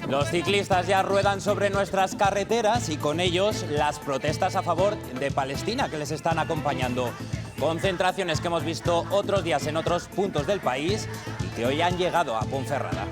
Los ciclistas ya ruedan sobre nuestras carreteras y con ellos las protestas a favor de Palestina que les están acompañando. Concentraciones que hemos visto otros días en otros puntos del país y que hoy han llegado a Ponferrada.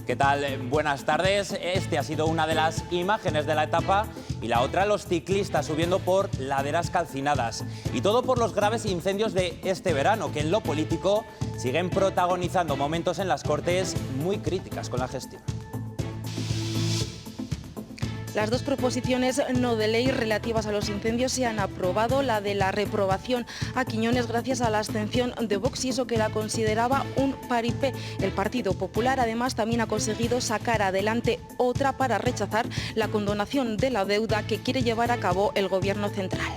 ¿Qué tal? Buenas tardes. Este ha sido una de las imágenes de la etapa y la otra los ciclistas subiendo por laderas calcinadas. Y todo por los graves incendios de este verano que en lo político siguen protagonizando momentos en las Cortes muy críticas con la gestión. Las dos proposiciones no de ley relativas a los incendios se han aprobado. La de la reprobación a Quiñones gracias a la abstención de Vox y eso que la consideraba un paripé. El Partido Popular además también ha conseguido sacar adelante otra para rechazar la condonación de la deuda que quiere llevar a cabo el Gobierno central.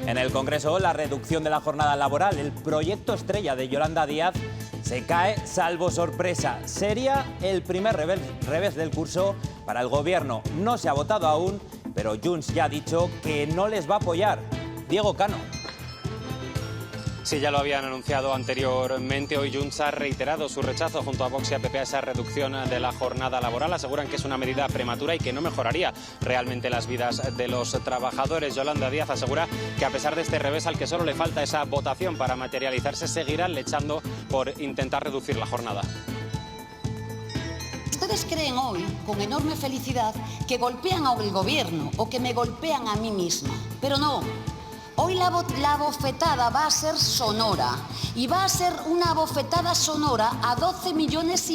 En el Congreso, la reducción de la jornada laboral, el proyecto estrella de Yolanda Díaz, se cae salvo sorpresa. Sería el primer revés del curso para el Gobierno. No se ha votado aún, pero Junts ya ha dicho que no les va a apoyar. Diego Cano. Sí, ya lo habían anunciado anteriormente. Hoy Junts ha reiterado su rechazo junto a Vox y a PP a esa reducción de la jornada laboral. Aseguran que es una medida prematura y que no mejoraría realmente las vidas de los trabajadores. Yolanda Díaz asegura que a pesar de este revés al que solo le falta esa votación para materializarse, seguirán lechando por intentar reducir la jornada. Ustedes creen hoy, con enorme felicidad, que golpean al gobierno o que me golpean a mí misma, pero no. Hoy la bofetada va a ser sonora y va a ser una bofetada sonora a 12,5 millones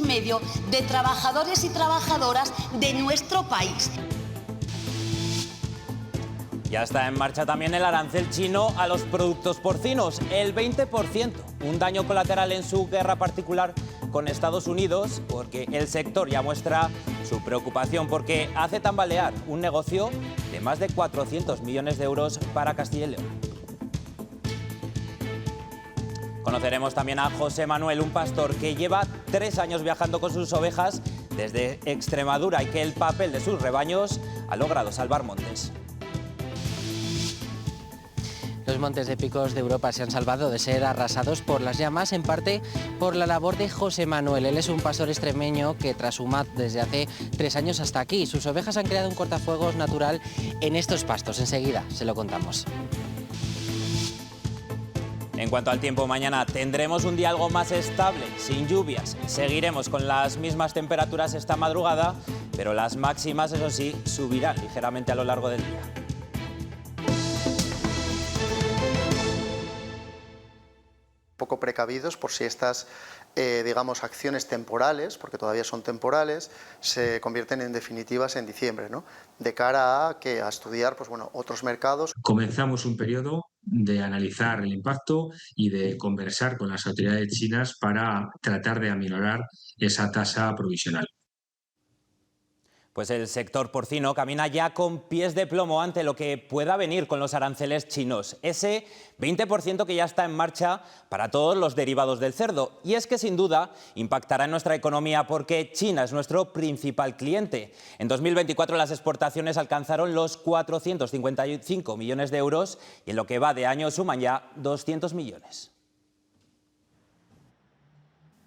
de trabajadores y trabajadoras de nuestro país. Ya está en marcha también el arancel chino a los productos porcinos, el 20%, un daño colateral en su guerra particular con Estados Unidos, porque el sector ya muestra su preocupación porque hace tambalear un negocio de más de 400 millones de euros para Castilla y León. Conoceremos también a José Manuel, un pastor que lleva 3 años viajando con sus ovejas desde Extremadura y que el papel de sus rebaños ha logrado salvar montes. Los montes de picos de Europa se han salvado de ser arrasados por las llamas, en parte por la labor de José Manuel. Él es un pastor extremeño que tras sumar desde hace 3 años hasta aquí. Sus ovejas han creado un cortafuegos natural en estos pastos. Enseguida se lo contamos. En cuanto al tiempo, mañana tendremos un día algo más estable, sin lluvias. Seguiremos con las mismas temperaturas esta madrugada, pero las máximas, eso sí, subirán ligeramente a lo largo del día. Poco precavidos por si estas, digamos, acciones temporales, porque todavía son temporales, se convierten en definitivas en diciembre, ¿no? De cara a estudiar, pues bueno, otros mercados. Comenzamos un periodo de analizar el impacto y de conversar con las autoridades chinas para tratar de aminorar esa tasa provisional. Pues el sector porcino camina ya con pies de plomo ante lo que pueda venir con los aranceles chinos. Ese 20% que ya está en marcha para todos los derivados del cerdo. Y es que sin duda impactará en nuestra economía porque China es nuestro principal cliente. En 2024 las exportaciones alcanzaron los 455 millones de euros y en lo que va de año suman ya 200 millones.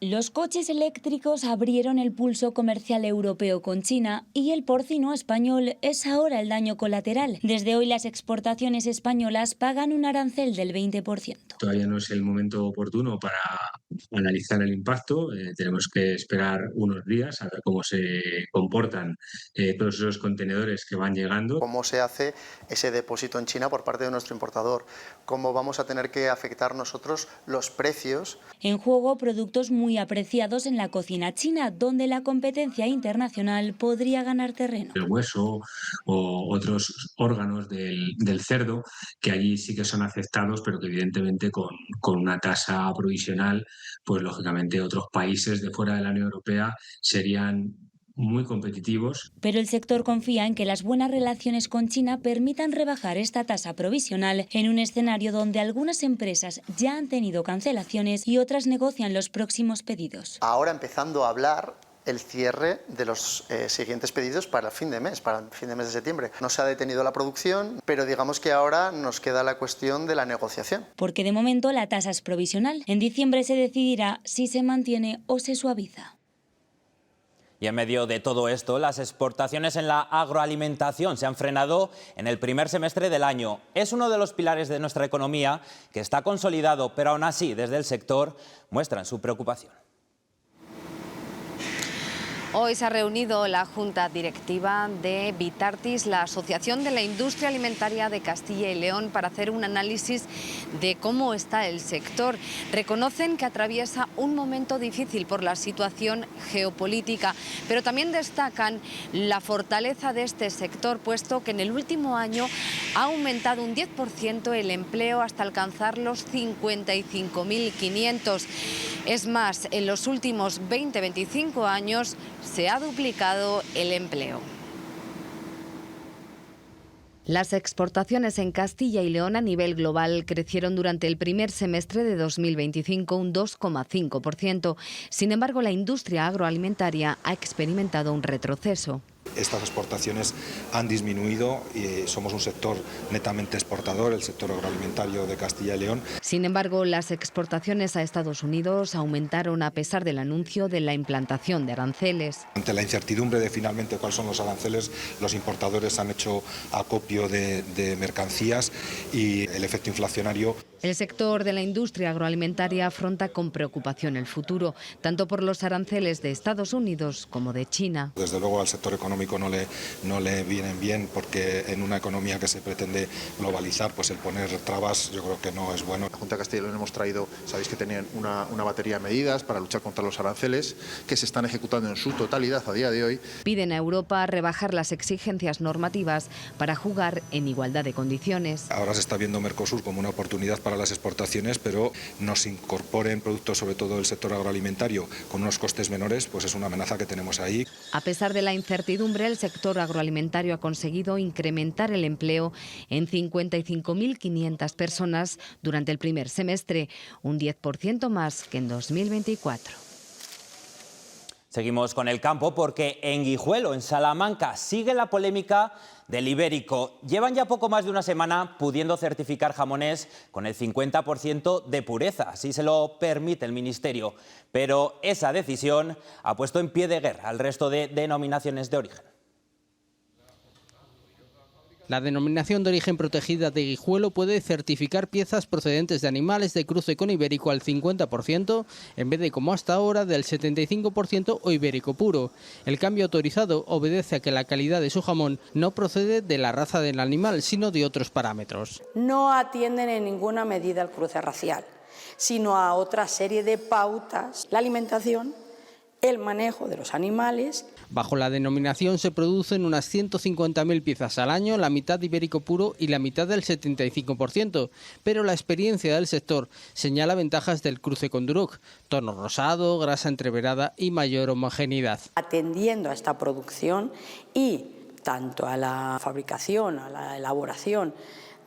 Los coches eléctricos abrieron el pulso comercial europeo con China y el porcino español es ahora el daño colateral. Desde hoy las exportaciones españolas pagan un arancel del 20%. Todavía no es el momento oportuno para analizar el impacto. Tenemos que esperar unos días a ver cómo se comportan todos esos contenedores que van llegando. ¿Cómo se hace ese depósito en China por parte de nuestro importador? ¿Cómo vamos a tener que afectar nosotros los precios? En juego productos muy apreciados en la cocina china, donde la competencia internacional podría ganar terreno. El hueso o otros órganos del cerdo, que allí sí que son aceptados, pero que evidentemente con una tasa provisional, pues lógicamente otros países de fuera de la Unión Europea serían muy competitivos. Pero el sector confía en que las buenas relaciones con China permitan rebajar esta tasa provisional en un escenario donde algunas empresas ya han tenido cancelaciones y otras negocian los próximos pedidos. Ahora empezando a hablar el cierre de los siguientes pedidos para el fin de mes, de septiembre. No se ha detenido la producción, pero digamos que ahora nos queda la cuestión de la negociación. Porque de momento la tasa es provisional. En diciembre se decidirá si se mantiene o se suaviza. Y en medio de todo esto, las exportaciones en la agroalimentación se han frenado en el primer semestre del año. Es uno de los pilares de nuestra economía que está consolidado, pero aún así, desde el sector, muestran su preocupación. Hoy se ha reunido la Junta Directiva de Vitartis, la Asociación de la Industria Alimentaria de Castilla y León, para hacer un análisis de cómo está el sector. Reconocen que atraviesa un momento difícil por la situación geopolítica, pero también destacan la fortaleza de este sector, puesto que en el último año ha aumentado un 10% el empleo hasta alcanzar los 55.500. Es más, en los últimos 20-25 años se ha duplicado el empleo. Las exportaciones en Castilla y León a nivel global crecieron durante el primer semestre de 2025 un 2,5%. Sin embargo, la industria agroalimentaria ha experimentado un retroceso. Estas exportaciones han disminuido y somos un sector netamente exportador, el sector agroalimentario de Castilla y León. Sin embargo, las exportaciones a Estados Unidos aumentaron a pesar del anuncio de la implantación de aranceles. Ante la incertidumbre de finalmente cuáles son los aranceles, los importadores han hecho acopio de mercancías y el efecto inflacionario. El sector de la industria agroalimentaria afronta con preocupación el futuro, tanto por los aranceles de Estados Unidos como de China. Desde luego al sector económico no le vienen bien, porque en una economía que se pretende globalizar, pues el poner trabas yo creo que no es bueno. La Junta de Castilla y León hemos traído, sabéis que tenían una batería de medidas para luchar contra los aranceles que se están ejecutando en su totalidad a día de hoy. Piden a Europa rebajar las exigencias normativas para jugar en igualdad de condiciones. Ahora se está viendo Mercosur como una oportunidad para las exportaciones, pero nos incorporen productos, sobre todo del sector agroalimentario, con unos costes menores, pues es una amenaza que tenemos ahí. A pesar de la incertidumbre, el sector agroalimentario ha conseguido incrementar el empleo en 55.500 personas durante el primer semestre, un 10% más que en 2024. Seguimos con el campo porque en Guijuelo, en Salamanca, sigue la polémica del ibérico. Llevan ya poco más de una semana pudiendo certificar jamones con el 50% de pureza, así se lo permite el Ministerio. Pero esa decisión ha puesto en pie de guerra al resto de denominaciones de origen. La denominación de origen protegida de Guijuelo puede certificar piezas procedentes de animales de cruce con ibérico al 50%, en vez de como hasta ahora del 75% o ibérico puro. El cambio autorizado obedece a que la calidad de su jamón no procede de la raza del animal, sino de otros parámetros. No atienden en ninguna medida al cruce racial, sino a otra serie de pautas: la alimentación, el manejo de los animales. Bajo la denominación se producen unas 150.000 piezas al año, la mitad de ibérico puro y la mitad del 75%, pero la experiencia del sector señala ventajas del cruce con Duroc: tono rosado, grasa entreverada y mayor homogeneidad. Atendiendo a esta producción y tanto a la fabricación, a la elaboración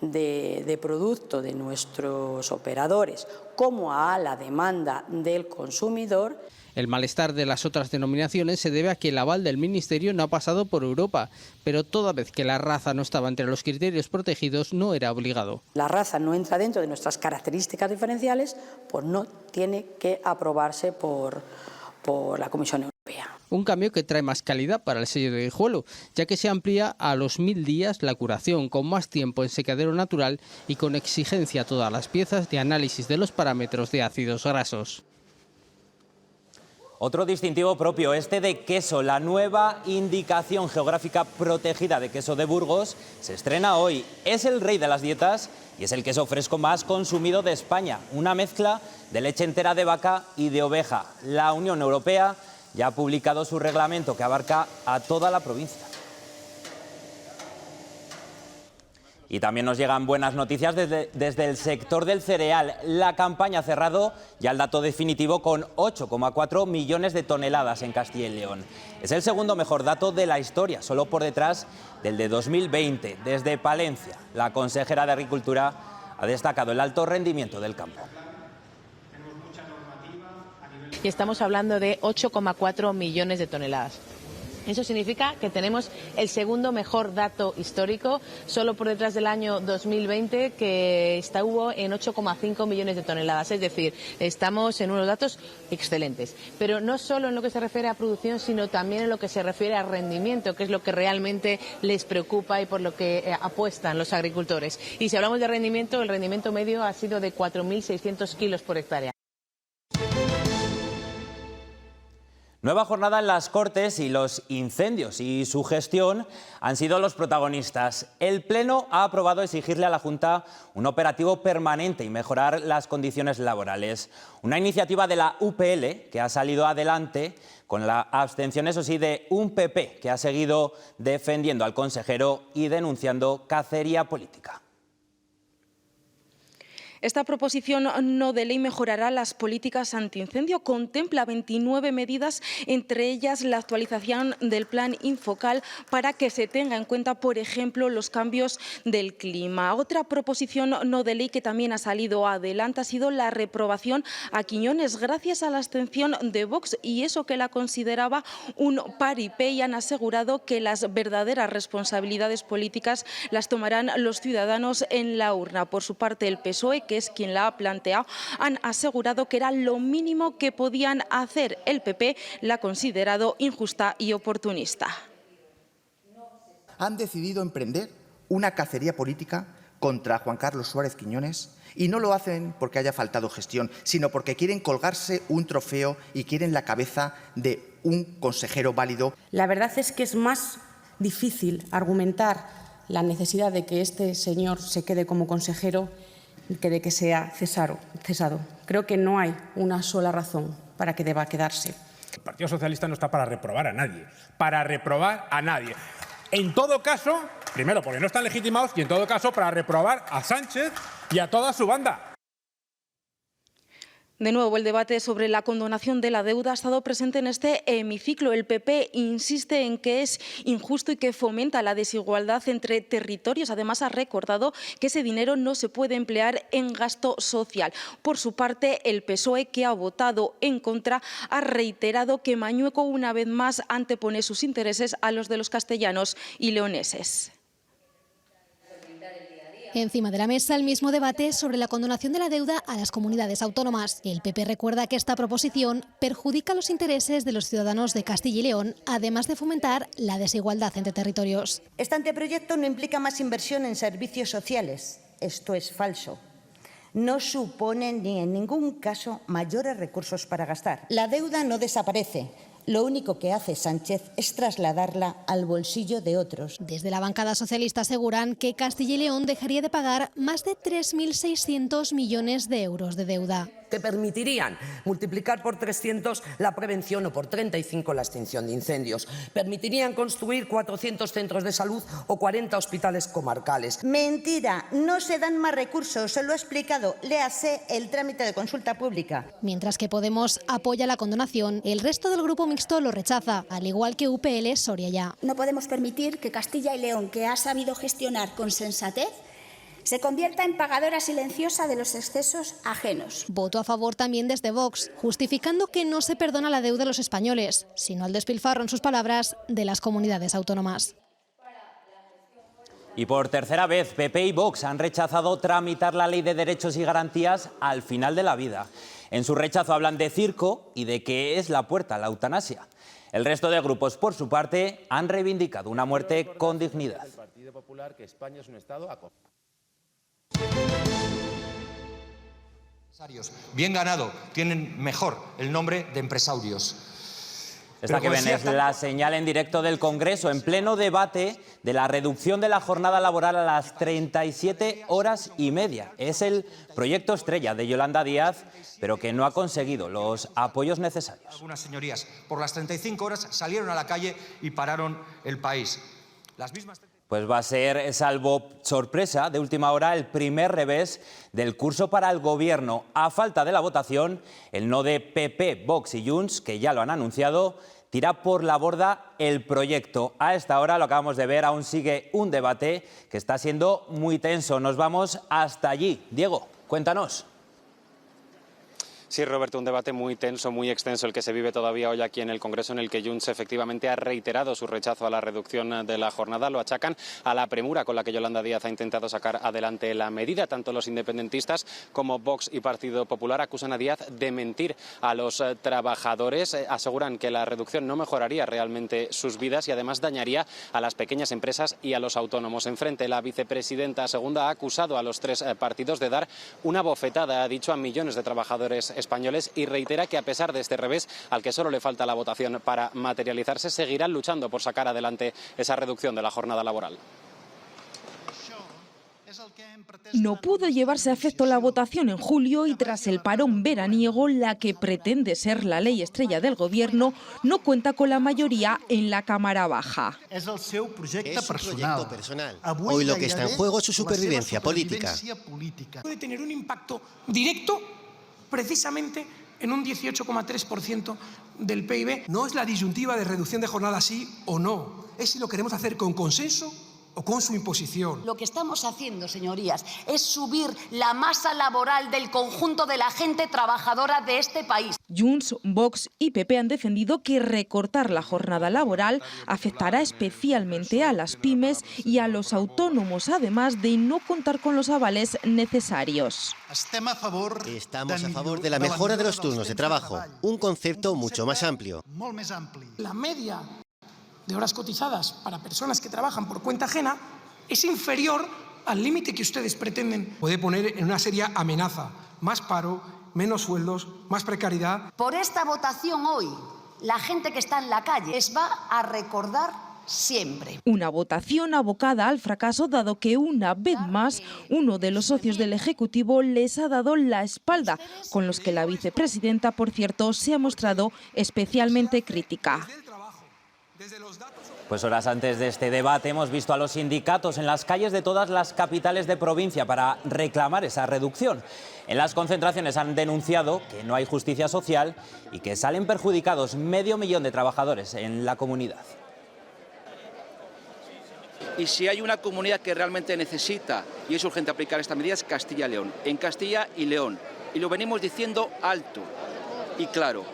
de producto de nuestros operadores, como a la demanda del consumidor. El malestar de las otras denominaciones se debe a que el aval del Ministerio no ha pasado por Europa, pero toda vez que la raza no estaba entre los criterios protegidos no era obligado. La raza no entra dentro de nuestras características diferenciales, pues no tiene que aprobarse por la Comisión Europea. Un cambio que trae más calidad para el sello de Guijuelo, ya que se amplía a los 1000 días la curación, con más tiempo en secadero natural y con exigencia a todas las piezas de análisis de los parámetros de ácidos grasos. Otro distintivo propio, este de queso, la nueva indicación geográfica protegida de queso de Burgos, se estrena hoy. Es el rey de las dietas y es el queso fresco más consumido de España, una mezcla de leche entera de vaca y de oveja. La Unión Europea ya ha publicado su reglamento que abarca a toda la provincia. Y también nos llegan buenas noticias desde el sector del cereal. La campaña ha cerrado ya el dato definitivo con 8,4 millones de toneladas en Castilla y León. Es el segundo mejor dato de la historia, solo por detrás del de 2020. Desde Palencia, la consejera de Agricultura ha destacado el alto rendimiento del campo. y estamos hablando de 8,4 millones de toneladas. Eso significa que tenemos el segundo mejor dato histórico, solo por detrás del año 2020, que estuvo en 8,5 millones de toneladas. Es decir, estamos en unos datos excelentes. Pero no solo en lo que se refiere a producción, sino también en lo que se refiere a rendimiento, que es lo que realmente les preocupa y por lo que apuestan los agricultores. Y si hablamos de rendimiento, el rendimiento medio ha sido de 4.600 kilos por hectárea. Nueva jornada en las Cortes y los incendios y su gestión han sido los protagonistas. El Pleno ha aprobado exigirle a la Junta un operativo permanente y mejorar las condiciones laborales. Una iniciativa de la UPL que ha salido adelante con la abstención, eso sí, de un PP que ha seguido defendiendo al consejero y denunciando cacería política. Esta proposición no de ley mejorará las políticas antiincendio. Contempla 29 medidas, entre ellas la actualización del plan Infocal para que se tenga en cuenta, por ejemplo, los cambios del clima. Otra proposición no de ley que también ha salido adelante ha sido la reprobación a Quiñones gracias a la abstención de Vox, y eso que la consideraba un paripé, y han asegurado que las verdaderas responsabilidades políticas las tomarán los ciudadanos en la urna. Por su parte, el PSOE, que es quien la ha planteado, han asegurado que era lo mínimo que podían hacer. El PP la ha considerado injusta y oportunista. Han decidido emprender una cacería política contra Juan Carlos Suárez Quiñones, y no lo hacen porque haya faltado gestión, sino porque quieren colgarse un trofeo y quieren la cabeza de un consejero válido. La verdad es que es más difícil argumentar la necesidad de que este señor se quede como consejero que de que sea cesado. Creo que no hay una sola razón para que deba quedarse. El Partido Socialista no está para reprobar a nadie. En todo caso, primero porque no están legitimados, y en todo caso para reprobar a Sánchez y a toda su banda. De nuevo, el debate sobre la condonación de la deuda ha estado presente en este hemiciclo. El PP insiste en que es injusto y que fomenta la desigualdad entre territorios. Además, ha recordado que ese dinero no se puede emplear en gasto social. Por su parte, el PSOE, que ha votado en contra, ha reiterado que Mañueco una vez más antepone sus intereses a los de los castellanos y leoneses. Encima de la mesa, el mismo debate sobre la condonación de la deuda a las comunidades autónomas. El PP recuerda que esta proposición perjudica los intereses de los ciudadanos de Castilla y León, además de fomentar la desigualdad entre territorios. Este anteproyecto no implica más inversión en servicios sociales. Esto es falso. No supone ni en ningún caso mayores recursos para gastar. La deuda no desaparece. Lo único que hace Sánchez es trasladarla al bolsillo de otros. Desde la bancada socialista aseguran que Castilla y León dejaría de pagar más de 3.600 millones de euros de deuda. Que permitirían multiplicar por 300 la prevención o por 35 la extinción de incendios. Permitirían construir 400 centros de salud o 40 hospitales comarcales. Mentira, no se dan más recursos, se lo he explicado. Léase el trámite de consulta pública. Mientras que Podemos apoya la condonación, el resto del grupo mixto lo rechaza, al igual que UPL Soria Ya. No podemos permitir que Castilla y León, que ha sabido gestionar con sensatez, se convierta en pagadora silenciosa de los excesos ajenos. Voto a favor también desde Vox, justificando que no se perdona la deuda de los españoles, sino el despilfarro, en sus palabras, de las comunidades autónomas. Y por tercera vez, PP y Vox han rechazado tramitar la Ley de Derechos y Garantías al final de la vida. En su rechazo hablan de circo y de que es la puerta a la eutanasia. El resto de grupos, por su parte, han reivindicado una muerte con dignidad. El Partido Popular, que España es un Estado bien ganado, tienen mejor el nombre de empresarios. Esta que ven es la señal en directo del Congreso, en pleno debate de la reducción de la jornada laboral a las 37 horas y media. Es el proyecto estrella de Yolanda Díaz, pero que no ha conseguido los apoyos necesarios. Algunas señorías, por las 35 horas salieron a la calle y pararon el país. Pues va a ser, salvo sorpresa de última hora, el primer revés del curso para el Gobierno. A falta de la votación, el no de PP, Vox y Junts, que ya lo han anunciado, tira por la borda el proyecto. A esta hora, lo acabamos de ver, aún sigue un debate que está siendo muy tenso. Nos vamos hasta allí. Diego, cuéntanos. Sí, Roberto, un debate muy tenso, muy extenso el que se vive todavía hoy aquí en el Congreso, en el que Junts efectivamente ha reiterado su rechazo a la reducción de la jornada. Lo achacan a la premura con la que Yolanda Díaz ha intentado sacar adelante la medida. Tanto los independentistas como Vox y Partido Popular acusan a Díaz de mentir a los trabajadores. Aseguran que la reducción no mejoraría realmente sus vidas y además dañaría a las pequeñas empresas y a los autónomos. Enfrente, la vicepresidenta segunda ha acusado a los tres partidos de dar una bofetada, ha dicho, a millones de trabajadores españoles y reitera que a pesar de este revés, al que solo le falta la votación para materializarse, seguirán luchando por sacar adelante esa reducción de la jornada laboral. No pudo llevarse a efecto la votación en julio y tras el parón veraniego, la que pretende ser la ley estrella del Gobierno no cuenta con la mayoría en la Cámara Baja. Es un proyecto personal. Hoy lo que está en juego es su supervivencia política. Puede tener un impacto directo precisamente en un 18,3% del PIB. No es la disyuntiva de reducción de jornada sí o no, es si lo queremos hacer con consenso o con su imposición. Lo que estamos haciendo, señorías, es subir la masa laboral del conjunto de la gente trabajadora de este país. Junts, Vox y PP han defendido que recortar la jornada laboral afectará especialmente a las pymes y a los autónomos, además de no contar con los avales necesarios. Estamos a favor de la mejora de los turnos de trabajo, un concepto mucho más amplio. La media de horas cotizadas para personas que trabajan por cuenta ajena es inferior al límite que ustedes pretenden. Puede poner en una seria amenaza más paro, menos sueldos, más precariedad. Por esta votación hoy, la gente que está en la calle les va a recordar siempre. Una votación abocada al fracaso, dado que una vez más uno de los socios del Ejecutivo les ha dado la espalda, con los que la vicepresidenta, por cierto, se ha mostrado especialmente crítica. Pues horas antes de este debate hemos visto a los sindicatos en las calles de todas las capitales de provincia para reclamar esa reducción. En las concentraciones han denunciado que no hay justicia social y que salen perjudicados 500.000 de trabajadores en la comunidad. Y si hay una comunidad que realmente necesita y es urgente aplicar esta medida es Castilla y León. En Castilla y León, y lo venimos diciendo alto y claro,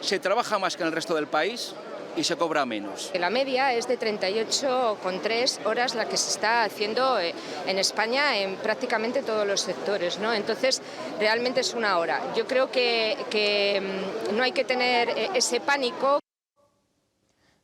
se trabaja más que en el resto del país y se cobra menos. La media es de 38,3 horas la que se está haciendo en España en prácticamente todos los sectores, ¿no? Entonces, realmente es una hora. Yo creo que no hay que tener ese pánico.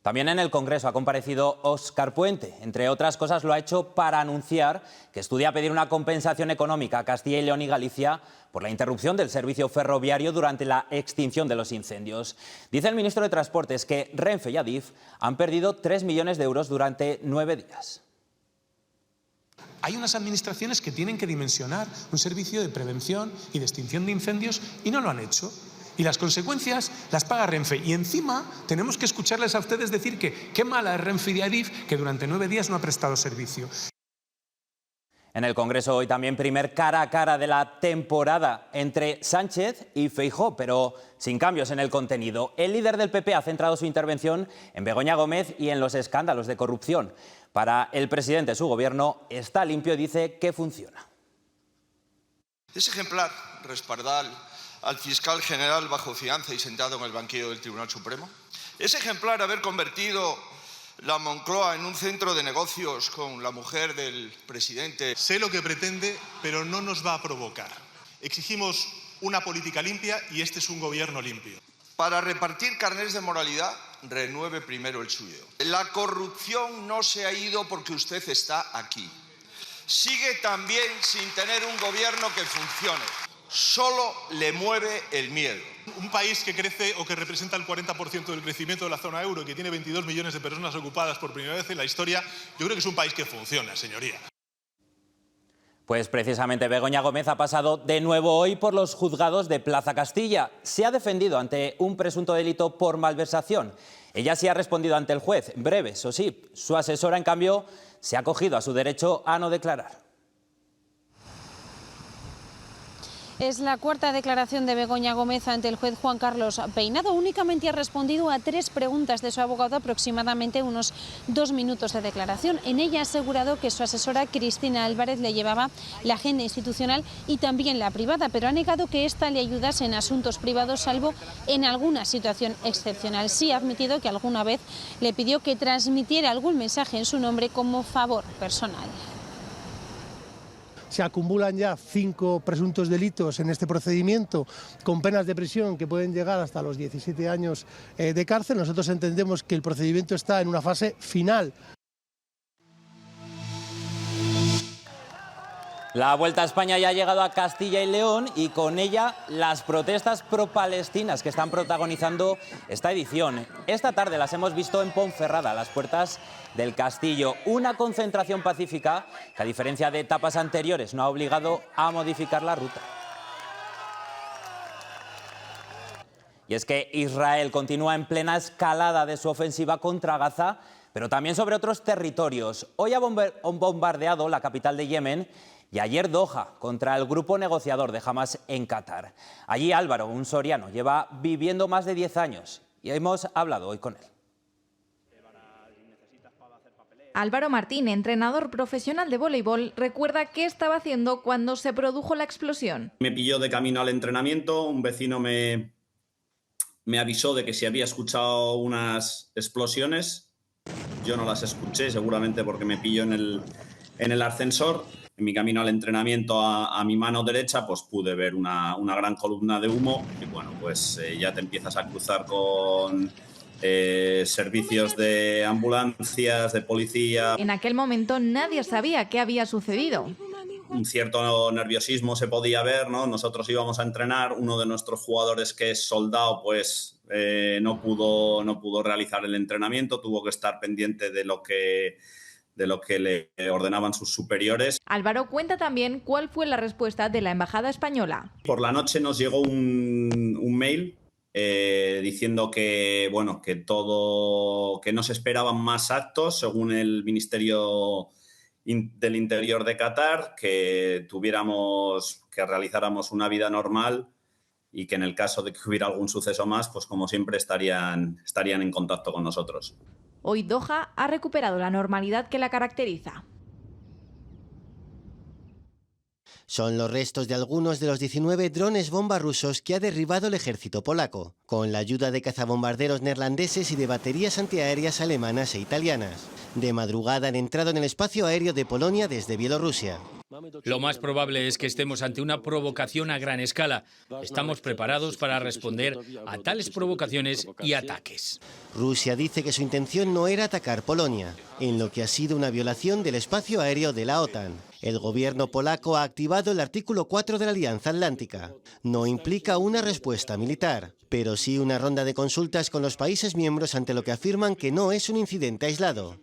También en el Congreso ha comparecido Óscar Puente. Entre otras cosas lo ha hecho para anunciar que estudia pedir una compensación económica a Castilla y León y Galicia por la interrupción del servicio ferroviario durante la extinción de los incendios. Dice el ministro de Transportes que Renfe y Adif han perdido 3 millones de euros durante 9 días. Hay unas administraciones que tienen que dimensionar un servicio de prevención y de extinción de incendios y no lo han hecho. Y las consecuencias las paga Renfe. Y encima tenemos que escucharles a ustedes decir que qué mala es Renfe y Adif, que durante 9 días no ha prestado servicio. En el Congreso hoy también primer cara a cara de la temporada entre Sánchez y Feijóo, pero sin cambios en el contenido. El líder del PP ha centrado su intervención en Begoña Gómez y en los escándalos de corrupción. Para el presidente, su gobierno está limpio y dice que funciona. Es ejemplar respaldar al fiscal general bajo fianza y sentado en el banquillo del Tribunal Supremo. Es ejemplar haber convertido la Moncloa en un centro de negocios con la mujer del presidente. Sé lo que pretende, pero no nos va a provocar. Exigimos una política limpia y este es un gobierno limpio. Para repartir carnets de moralidad, renueve primero el suyo. La corrupción no se ha ido porque usted está aquí. Sigue también sin tener un gobierno que funcione. Solo le mueve el miedo. Un país que crece o que representa el 40% del crecimiento de la zona euro y que tiene 22 millones de personas ocupadas por primera vez en la historia, yo creo que es un país que funciona, señoría. Pues precisamente Begoña Gómez ha pasado de nuevo hoy por los juzgados de Plaza Castilla. Se ha defendido ante un presunto delito por malversación. Ella sí ha respondido ante el juez, breve, eso sí. Su asesora, en cambio, se ha acogido a su derecho a no declarar. Es la cuarta declaración de Begoña Gómez ante el juez Juan Carlos Peinado. Únicamente ha respondido a 3 preguntas de su abogado, aproximadamente unos 2 minutos de declaración. En ella ha asegurado que su asesora Cristina Álvarez le llevaba la agenda institucional y también la privada, pero ha negado que ésta le ayudase en asuntos privados, salvo en alguna situación excepcional. Sí ha admitido que alguna vez le pidió que transmitiera algún mensaje en su nombre como favor personal. Se acumulan ya 5 presuntos delitos en este procedimiento con penas de prisión que pueden llegar hasta los 17 años de cárcel. Nosotros entendemos que el procedimiento está en una fase final. La Vuelta a España ya ha llegado a Castilla y León y con ella las protestas pro-palestinas que están protagonizando esta edición. Esta tarde las hemos visto en Ponferrada, a las puertas del castillo. Una concentración pacífica que, a diferencia de etapas anteriores, no ha obligado a modificar la ruta. Y es que Israel continúa en plena escalada de su ofensiva contra Gaza, pero también sobre otros territorios. Hoy ha bombardeado la capital de Yemen y ayer Doha, contra el grupo negociador de Hamás en Qatar. Allí Álvaro, un soriano, lleva viviendo más de 10 años y hemos hablado hoy con él. Álvaro Martín, entrenador profesional de voleibol, recuerda qué estaba haciendo cuando se produjo la explosión. Me pilló de camino al entrenamiento, un vecino me avisó de que se había escuchado unas explosiones. Yo no las escuché, seguramente porque me pilló en el ascensor. En mi camino al entrenamiento a mi mano derecha pues pude ver una gran columna de humo y bueno, pues ya te empiezas a cruzar con servicios de ambulancias, de policía. En aquel momento nadie sabía qué había sucedido. Un cierto nerviosismo se podía ver, ¿no? Nosotros íbamos a entrenar, uno de nuestros jugadores que es soldado pues no pudo realizar el entrenamiento, tuvo que estar pendiente de lo que le ordenaban sus superiores. Álvaro cuenta también cuál fue la respuesta de la Embajada Española. Por la noche nos llegó un mail diciendo que no se esperaban más actos según el Ministerio del Interior de Qatar, que realizáramos una vida normal y que en el caso de que hubiera algún suceso más, pues como siempre estarían en contacto con nosotros. Hoy Doha ha recuperado la normalidad que la caracteriza. Son los restos de algunos de los 19 drones bomba rusos que ha derribado el ejército polaco, con la ayuda de cazabombarderos neerlandeses y de baterías antiaéreas alemanas e italianas. De madrugada han entrado en el espacio aéreo de Polonia desde Bielorrusia. Lo más probable es que estemos ante una provocación a gran escala. Estamos preparados para responder a tales provocaciones y ataques. Rusia dice que su intención no era atacar Polonia, en lo que ha sido una violación del espacio aéreo de la OTAN. El gobierno polaco ha activado el artículo 4 de la Alianza Atlántica. No implica una respuesta militar, pero sí una ronda de consultas con los países miembros ante lo que afirman que no es un incidente aislado.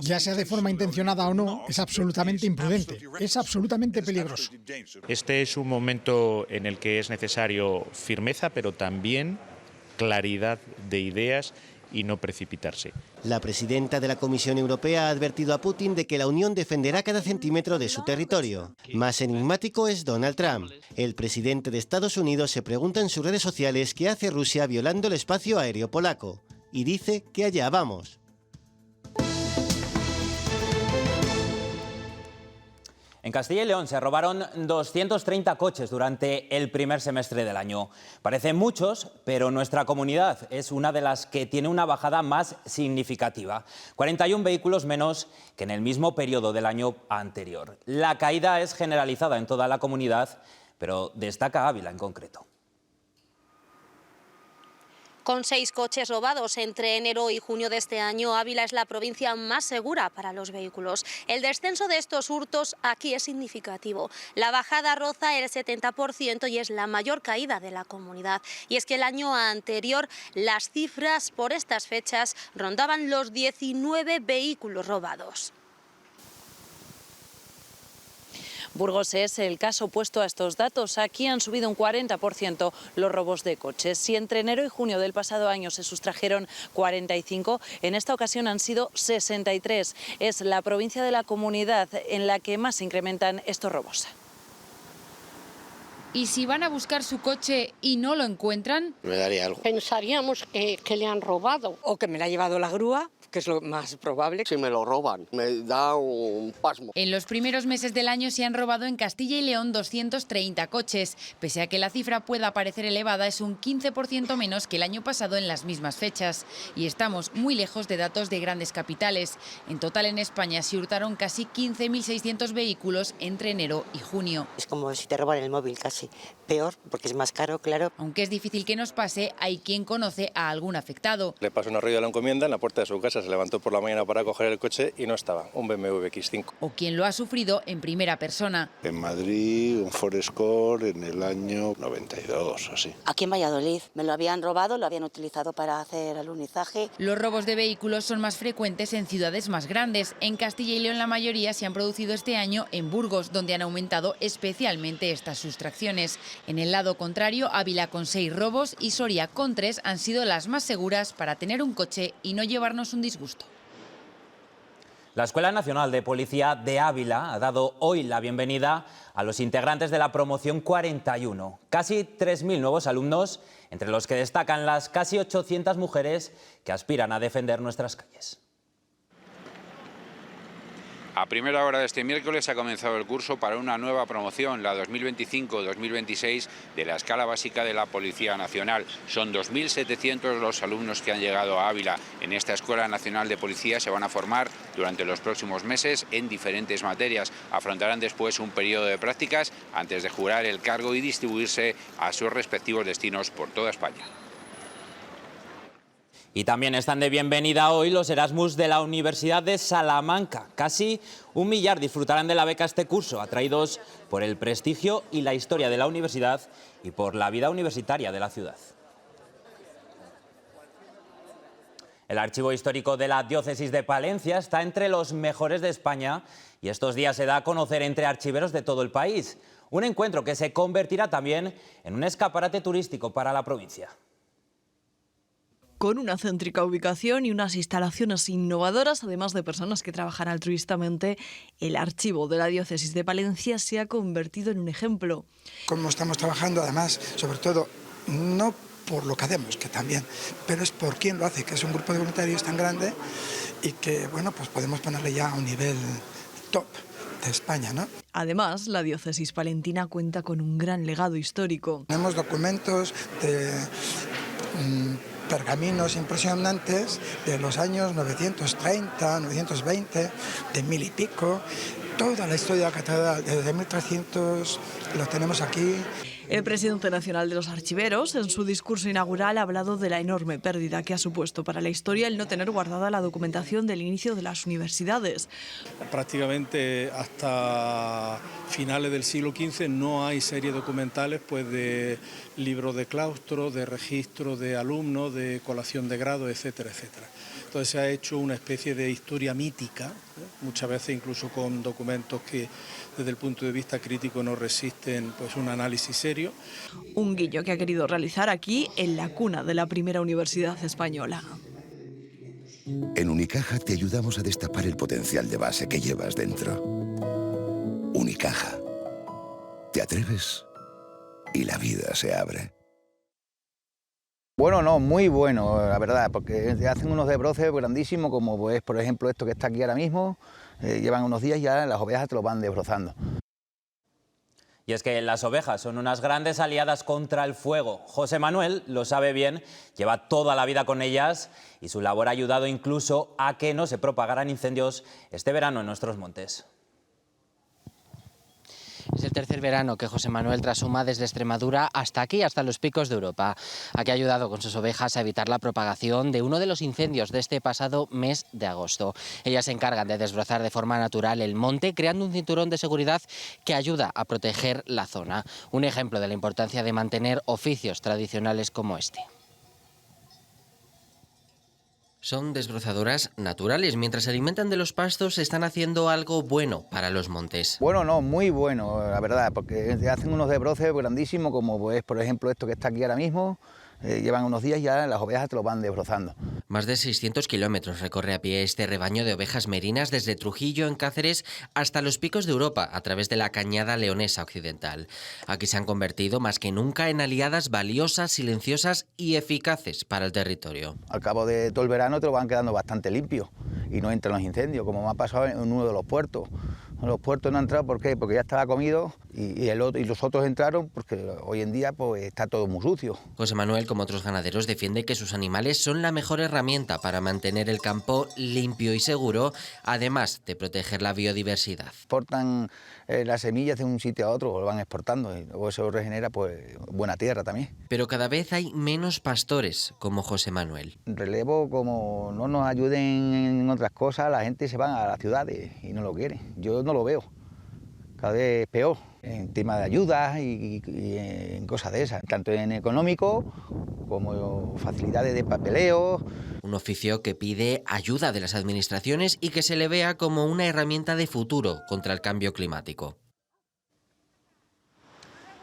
Ya sea de forma intencionada o no, es absolutamente imprudente, es absolutamente peligroso. Este es un momento en el que es necesario firmeza, pero también claridad de ideas y no precipitarse. La presidenta de la Comisión Europea ha advertido a Putin de que la Unión defenderá cada centímetro de su territorio. Más enigmático es Donald Trump. El presidente de Estados Unidos se pregunta en sus redes sociales qué hace Rusia violando el espacio aéreo polaco y dice que allá vamos. En Castilla y León se robaron 230 coches durante el primer semestre del año. Parecen muchos, pero nuestra comunidad es una de las que tiene una bajada más significativa. 41 vehículos menos que en el mismo periodo del año anterior. La caída es generalizada en toda la comunidad, pero destaca Ávila en concreto. Con 6 coches robados entre enero y junio de este año, Ávila es la provincia más segura para los vehículos. El descenso de estos hurtos aquí es significativo. La bajada roza el 70% y es la mayor caída de la comunidad. Y es que el año anterior las cifras por estas fechas rondaban los 19 vehículos robados. Burgos es el caso opuesto a estos datos. Aquí han subido un 40% los robos de coches. Si entre enero y junio del pasado año se sustrajeron 45, en esta ocasión han sido 63. Es la provincia de la comunidad en la que más se incrementan estos robos. ¿Y si van a buscar su coche y no lo encuentran? Me daría algo. Pensaríamos que le han robado. O que me la ha llevado la grúa, que es lo más probable. Si me lo roban, me da un pasmo. En los primeros meses del año se han robado en Castilla y León 230 coches. Pese a que la cifra pueda parecer elevada, es un 15% menos que el año pasado en las mismas fechas. Y estamos muy lejos de datos de grandes capitales. En total en España se hurtaron casi 15.600 vehículos entre enero y junio. Es como si te roban el móvil casi. Peor, porque es más caro, claro. Aunque es difícil que nos pase, hay quien conoce a algún afectado. Le pasó una rueda de la encomienda en la puerta de su casa, se levantó por la mañana para coger el coche y no estaba, un BMW X5. O quien lo ha sufrido en primera persona. En Madrid, un Ford Escort en el año 92, así. Aquí en Valladolid me lo habían robado, lo habían utilizado para hacer alunizaje. Los robos de vehículos son más frecuentes en ciudades más grandes. En Castilla y León la mayoría se han producido este año en Burgos, donde han aumentado especialmente estas sustracciones. En el lado contrario, Ávila con 6 robos y Soria con 3 han sido las más seguras para tener un coche y no llevarnos un disgusto. La Escuela Nacional de Policía de Ávila ha dado hoy la bienvenida a los integrantes de la promoción 41. Casi 3.000 nuevos alumnos, entre los que destacan las casi 800 mujeres que aspiran a defender nuestras calles. A primera hora de este miércoles ha comenzado el curso para una nueva promoción, la 2025-2026 de la escala básica de la Policía Nacional. Son 2.700 los alumnos que han llegado a Ávila. En esta Escuela Nacional de Policía se van a formar durante los próximos meses en diferentes materias. Afrontarán después un periodo de prácticas antes de jurar el cargo y distribuirse a sus respectivos destinos por toda España. Y también están de bienvenida hoy los Erasmus de la Universidad de Salamanca. Casi 1 millar disfrutarán de la beca este curso, atraídos por el prestigio y la historia de la universidad y por la vida universitaria de la ciudad. El archivo histórico de la diócesis de Palencia está entre los mejores de España y estos días se da a conocer entre archiveros de todo el país. Un encuentro que se convertirá también en un escaparate turístico para la provincia. Con una céntrica ubicación y unas instalaciones innovadoras, además de personas que trabajan altruistamente, el archivo de la diócesis de Palencia se ha convertido en un ejemplo. Como estamos trabajando, además, sobre todo, no por lo que hacemos, que también, pero es por quién lo hace, que es un grupo de voluntarios tan grande y que, bueno, pues podemos ponerle ya a un nivel top de España, ¿no? Además, la diócesis palentina cuenta con un gran legado histórico. Tenemos documentos de pergaminos impresionantes de los años 930, 920, de 1000 y pico. Toda la historia de la catedral desde 1300 lo tenemos aquí. El presidente nacional de los archiveros, en su discurso inaugural, ha hablado de la enorme pérdida que ha supuesto para la historia el no tener guardada la documentación del inicio de las universidades. Prácticamente hasta finales del siglo XV no hay series documentales pues, de libros de claustro, de registro de alumnos, de colación de grado, etcétera, etcétera. Entonces se ha hecho una especie de historia mítica, muchas veces incluso con documentos que desde el punto de vista crítico no resisten pues, un análisis serio. Un guiño que ha querido realizar aquí en la cuna de la primera universidad española. En Unicaja te ayudamos a destapar el potencial de base que llevas dentro. Unicaja. ¿Te atreves? Y la vida se abre. Bueno, no, muy bueno, la verdad, porque hacen unos desbroces grandísimos, como pues, por ejemplo esto que está aquí ahora mismo, llevan unos días ya, las ovejas te lo van desbrozando. Y es que las ovejas son unas grandes aliadas contra el fuego. José Manuel lo sabe bien, lleva toda la vida con ellas y su labor ha ayudado incluso a que no se propagaran incendios este verano en nuestros montes. Es el tercer verano que José Manuel trashuma desde Extremadura hasta aquí, hasta los picos de Europa. Aquí ha ayudado con sus ovejas a evitar la propagación de uno de los incendios de este pasado mes de agosto. Ellas se encargan de desbrozar de forma natural el monte, creando un cinturón de seguridad que ayuda a proteger la zona. Un ejemplo de la importancia de mantener oficios tradicionales como este. Son desbrozadoras naturales. Mientras se alimentan de los pastos, están haciendo algo bueno para los montes. Bueno, no, muy bueno, la verdad, porque hacen unos desbroces grandísimos, como pues, por ejemplo esto que está aquí ahora mismo, llevan unos días y ya las ovejas te lo van desbrozando. Más de 600 kilómetros recorre a pie este rebaño de ovejas merinas desde Trujillo, en Cáceres, hasta los Picos de Europa, a través de la Cañada Leonesa Occidental. Aquí se han convertido más que nunca en aliadas valiosas, silenciosas y eficaces para el territorio. Al cabo de todo el verano te lo van quedando bastante limpio y no entran los incendios, como me ha pasado en uno de los puertos. Los puertos no han entrado, ¿por qué? Porque ya estaba comido y los otros entraron porque hoy en día pues está todo muy sucio. José Manuel, como otros ganaderos, defiende que sus animales son la mejor herramienta para mantener el campo limpio y seguro, además de proteger la biodiversidad. Exportan las semillas de un sitio a otro, o lo van exportando y luego eso regenera pues buena tierra también. Pero cada vez hay menos pastores como José Manuel. Relevo, como no nos ayuden en otras cosas, la gente se va a las ciudades y no lo quiere. Yo no lo veo, cada vez peor, en tema de ayudas y en cosas de esas, tanto en económico como facilidades de papeleo. Un oficio que pide ayuda de las administraciones y que se le vea como una herramienta de futuro contra el cambio climático.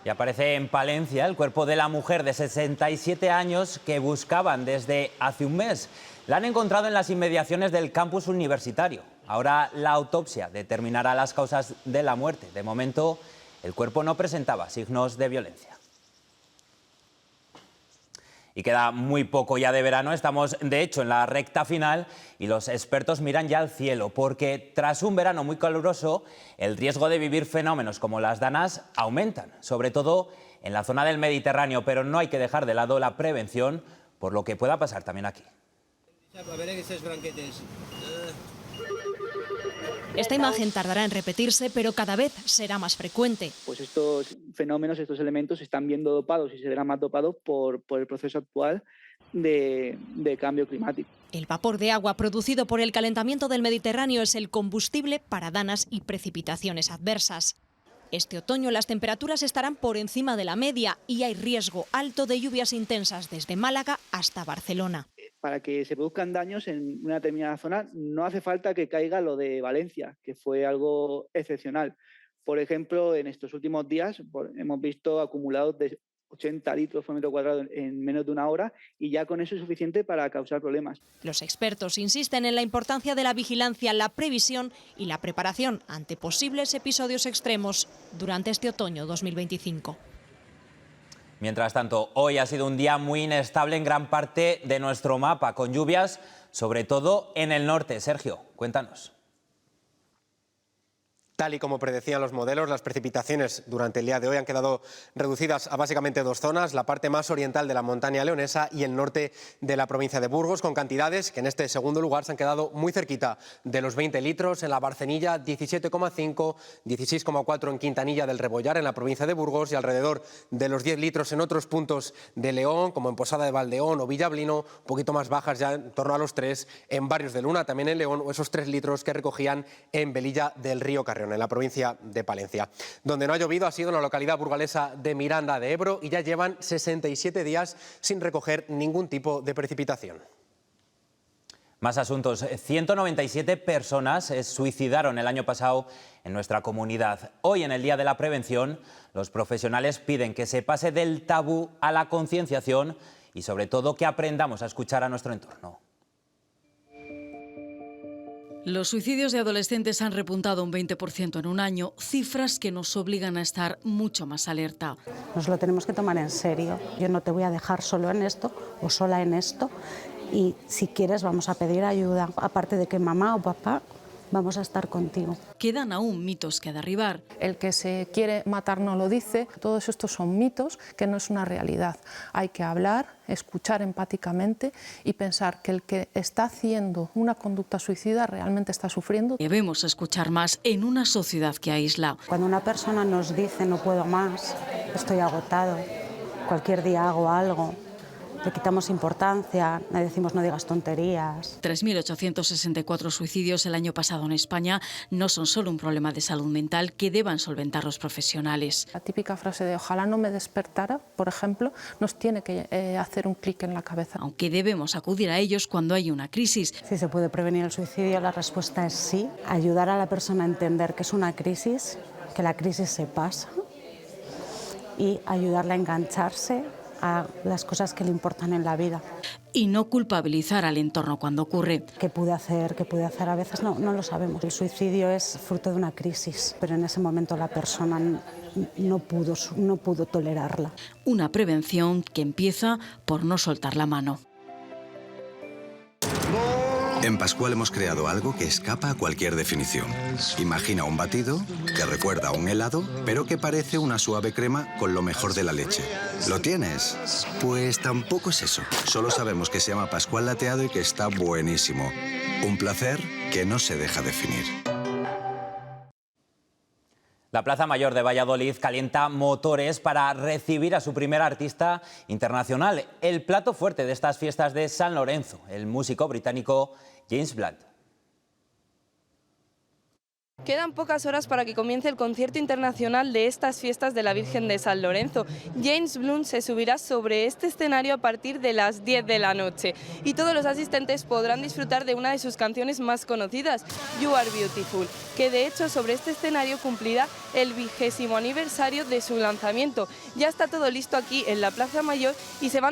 Y aparece en Palencia el cuerpo de la mujer de 67 años que buscaban desde hace un mes. La han encontrado en las inmediaciones del campus universitario. Ahora la autopsia determinará las causas de la muerte. De momento, el cuerpo no presentaba signos de violencia. Y queda muy poco ya de verano, estamos de hecho en la recta final y los expertos miran ya al cielo porque tras un verano muy caluroso el riesgo de vivir fenómenos como las danas aumentan, sobre todo en la zona del Mediterráneo, pero no hay que dejar de lado la prevención por lo que pueda pasar también aquí. Esta imagen tardará en repetirse, pero cada vez será más frecuente. Pues estos fenómenos, estos elementos se están viendo dopados y se verán más dopados por el proceso actual de cambio climático. El vapor de agua producido por el calentamiento del Mediterráneo es el combustible para danas y precipitaciones adversas. Este otoño las temperaturas estarán por encima de la media y hay riesgo alto de lluvias intensas desde Málaga hasta Barcelona. Para que se produzcan daños en una determinada zona no hace falta que caiga lo de Valencia, que fue algo excepcional. Por ejemplo, en estos últimos días hemos visto acumulados de 80 litros por metro cuadrado en menos de una hora y ya con eso es suficiente para causar problemas. Los expertos insisten en la importancia de la vigilancia, la previsión y la preparación ante posibles episodios extremos durante este otoño 2025. Mientras tanto, hoy ha sido un día muy inestable en gran parte de nuestro mapa, con lluvias, sobre todo en el norte. Sergio, cuéntanos. Tal y como predecían los modelos, las precipitaciones durante el día de hoy han quedado reducidas a básicamente dos zonas, la parte más oriental de la montaña leonesa y el norte de la provincia de Burgos, con cantidades que en este segundo lugar se han quedado muy cerquita de los 20 litros, en la Barcenilla 17,5, 16,4 en Quintanilla del Rebollar, en la provincia de Burgos, y alrededor de los 10 litros en otros puntos de León, como en Posada de Valdeón o Villablino, un poquito más bajas ya en torno a los 3 en Barrios de Luna, también en León, o esos 3 litros que recogían en Velilla del Río Carrión, en la provincia de Palencia. Donde no ha llovido ha sido en la localidad burgalesa de Miranda de Ebro y ya llevan 67 días sin recoger ningún tipo de precipitación. Más asuntos. 197 personas se suicidaron el año pasado en nuestra comunidad. Hoy, en el Día de la Prevención, los profesionales piden que se pase del tabú a la concienciación y, sobre todo, que aprendamos a escuchar a nuestro entorno. Los suicidios de adolescentes han repuntado un 20% en un año, cifras que nos obligan a estar mucho más alerta. Nos lo tenemos que tomar en serio. Yo no te voy a dejar solo en esto o sola en esto y si quieres vamos a pedir ayuda. Aparte de que mamá o papá vamos a estar contigo. Quedan aún mitos que derribar. El que se quiere matar no lo dice. Todos estos son mitos, que no es una realidad. Hay que hablar, escuchar empáticamente y pensar que el que está haciendo una conducta suicida realmente está sufriendo. Debemos escuchar más en una sociedad que aísla. Cuando una persona nos dice no puedo más, estoy agotado, cualquier día hago algo, le quitamos importancia, le decimos no digas tonterías. 3.864 suicidios el año pasado en España no son solo un problema de salud mental que deban solventar los profesionales. La típica frase de ojalá no me despertara, por ejemplo, nos tiene que hacer un clic en la cabeza. Aunque debemos acudir a ellos cuando hay una crisis. Si se puede prevenir el suicidio, la respuesta es sí. Ayudar a la persona a entender que es una crisis, que la crisis se pasa y ayudarla a engancharse a las cosas que le importan en la vida. Y no culpabilizar al entorno cuando ocurre. ¿Qué pude hacer a veces? No lo sabemos. El suicidio es fruto de una crisis, pero en ese momento la persona no pudo tolerarla. Una prevención que empieza por no soltar la mano. En Pascual hemos creado algo que escapa a cualquier definición. Imagina un batido que recuerda a un helado, pero que parece una suave crema con lo mejor de la leche. ¿Lo tienes? Pues tampoco es eso. Solo sabemos que se llama Pascual Lateado y que está buenísimo. Un placer que no se deja definir. La Plaza Mayor de Valladolid calienta motores para recibir a su primer artista internacional, el plato fuerte de estas fiestas de San Lorenzo, el músico británico James Blunt. Quedan pocas horas para que comience el concierto internacional de estas fiestas de la Virgen de San Lorenzo. James Blunt se subirá sobre este escenario a partir de las 10 de la noche y todos los asistentes podrán disfrutar de una de sus canciones más conocidas, You Are Beautiful, que de hecho sobre este escenario cumplirá el 20º aniversario de su lanzamiento. Ya está todo listo aquí en la Plaza Mayor y se van